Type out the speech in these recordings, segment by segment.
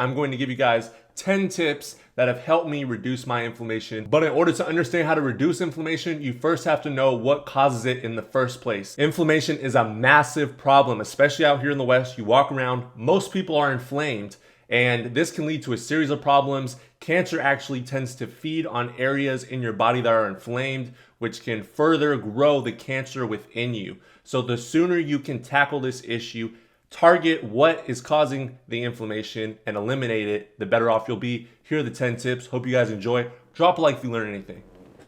I'm going to give you guys 10 tips that have helped me reduce my inflammation. But in order to understand how to reduce inflammation, you first have to know what causes it in the first place. Inflammation is a massive problem, especially out here in the West. You walk around, most people are inflamed, and this can lead to a series of problems. Cancer actually tends to feed on areas in your body that are inflamed, which can further grow the cancer within you. So the sooner you can tackle this issue, target what is causing the inflammation and eliminate it, the better off you'll be. Here are the 10 tips. Hope you guys enjoy. Drop a like if you learn anything.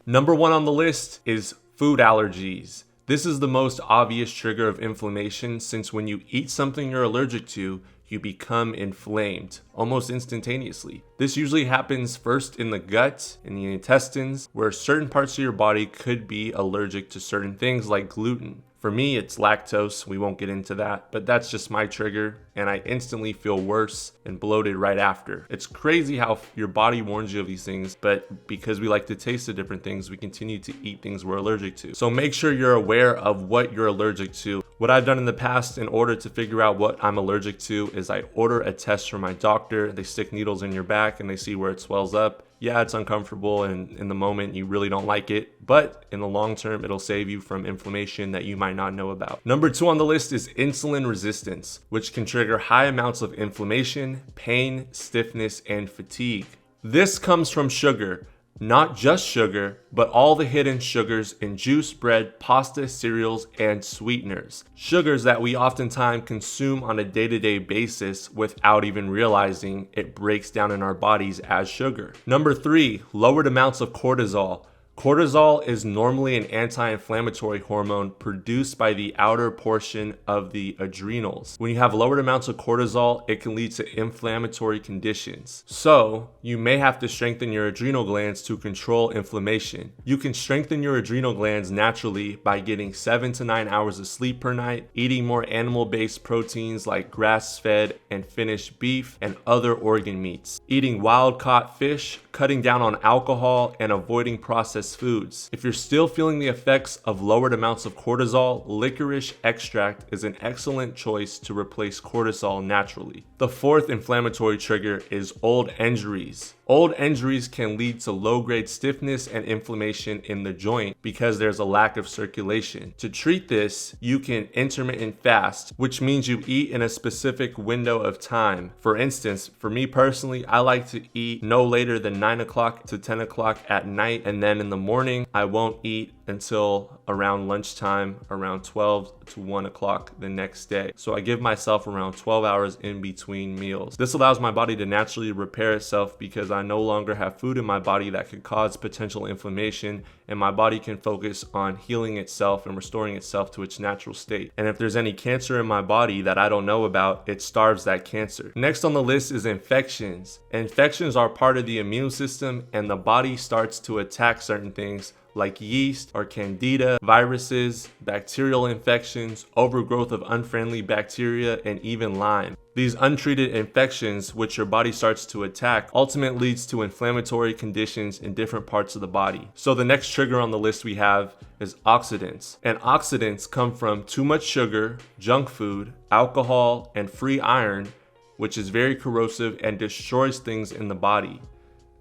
Number 1 on the list is food allergies. This is the most obvious trigger of inflammation, since when you eat something you're allergic to, you become inflamed almost instantaneously. This usually happens first in the gut, in the intestines, where certain parts of your body could be allergic to certain things like gluten. For me, it's lactose. We won't get into that, but that's just my trigger, and I instantly feel worse and bloated right after. It's crazy how your body warns you of these things, but because we like to taste the different things, we continue to eat things we're allergic to. So make sure you're aware of what you're allergic to. What I've done in the past in order to figure out what I'm allergic to is I order a test from my doctor. They stick needles in your back and they see where it swells up. Yeah, it's uncomfortable, and in the moment you really don't like it, but in the long term, it'll save you from inflammation that you might not know about. Number 2 on the list is insulin resistance, which can trigger high amounts of inflammation, pain, stiffness, and fatigue. This comes from sugar. Not just sugar, but all the hidden sugars in juice, bread, pasta, cereals, and sweeteners. Sugars that we oftentimes consume on a day-to-day basis without even realizing it breaks down in our bodies as sugar. Number 3, lowered amounts of cortisol. Cortisol is normally an anti-inflammatory hormone produced by the outer portion of the adrenals. When you have lowered amounts of cortisol, it can lead to inflammatory conditions. So, you may have to strengthen your adrenal glands to control inflammation. You can strengthen your adrenal glands naturally by getting 7 to 9 hours of sleep per night, eating more animal-based proteins like grass-fed and finished beef and other organ meats, eating wild-caught fish, cutting down on alcohol, and avoiding processed foods. If you're still feeling the effects of lowered amounts of cortisol, licorice extract is an excellent choice to replace cortisol naturally. The 4th inflammatory trigger is old injuries. Old injuries can lead to low-grade stiffness and inflammation in the joint because there's a lack of circulation. To treat this, you can intermittent fast, which means you eat in a specific window of time. For instance, for me personally, I like to eat no later than 9 o'clock to 10 o'clock at night, and then in the morning, I won't eat until around lunchtime, around 12 to 1 o'clock the next day. So I give myself around 12 hours in between meals. This allows my body to naturally repair itself because I no longer have food in my body that could cause potential inflammation, and my body can focus on healing itself and restoring itself to its natural state. And if there's any cancer in my body that I don't know about, it starves that cancer. Next on the list is infections. Infections are part of the immune system, and the body starts to attack certain things like yeast or candida, viruses, bacterial infections, overgrowth of unfriendly bacteria, and even Lyme. These untreated infections, which your body starts to attack, ultimately leads to inflammatory conditions in different parts of the body. So the next trigger on the list we have is oxidants. And oxidants come from too much sugar, junk food, alcohol, and free iron, which is very corrosive and destroys things in the body.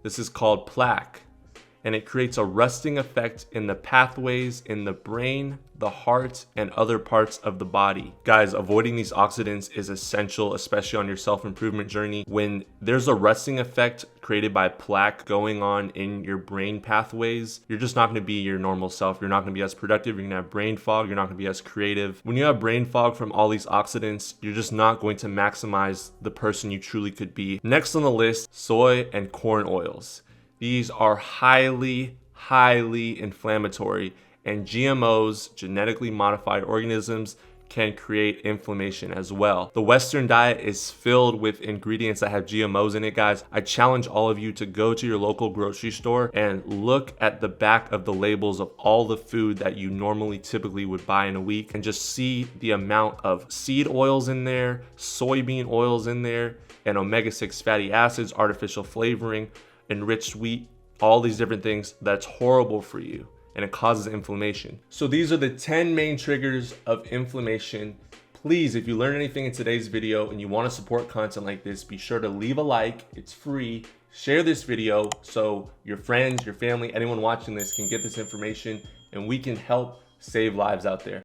This is called plaque, and it creates a rusting effect in the pathways in the brain, the heart, and other parts of the body. Guys, avoiding these oxidants is essential, especially on your self-improvement journey. When there's a rusting effect created by plaque going on in your brain pathways, you're just not going to be your normal self. You're not going to be as productive. You're going to have brain fog. You're not going to be as creative. When you have brain fog from all these oxidants, you're just not going to maximize the person you truly could be. Next on the list, soy and corn oils. These are highly inflammatory, and GMOs, genetically modified organisms, can create inflammation as well. The Western diet is filled with ingredients that have GMOs in it, guys. I challenge all of you to go to your local grocery store and look at the back of the labels of all the food that you normally typically would buy in a week and just see the amount of seed oils in there, soybean oils in there, and omega-6 fatty acids, artificial flavoring, enriched wheat, all these different things that's horrible for you, and it causes inflammation. So these are the 10 main triggers of inflammation. please, if you learned anything in today's video and you want to support content like this, be sure to leave a like. It's free. Share this video so your friends, your family, anyone watching this can get this information and we can help save lives out there.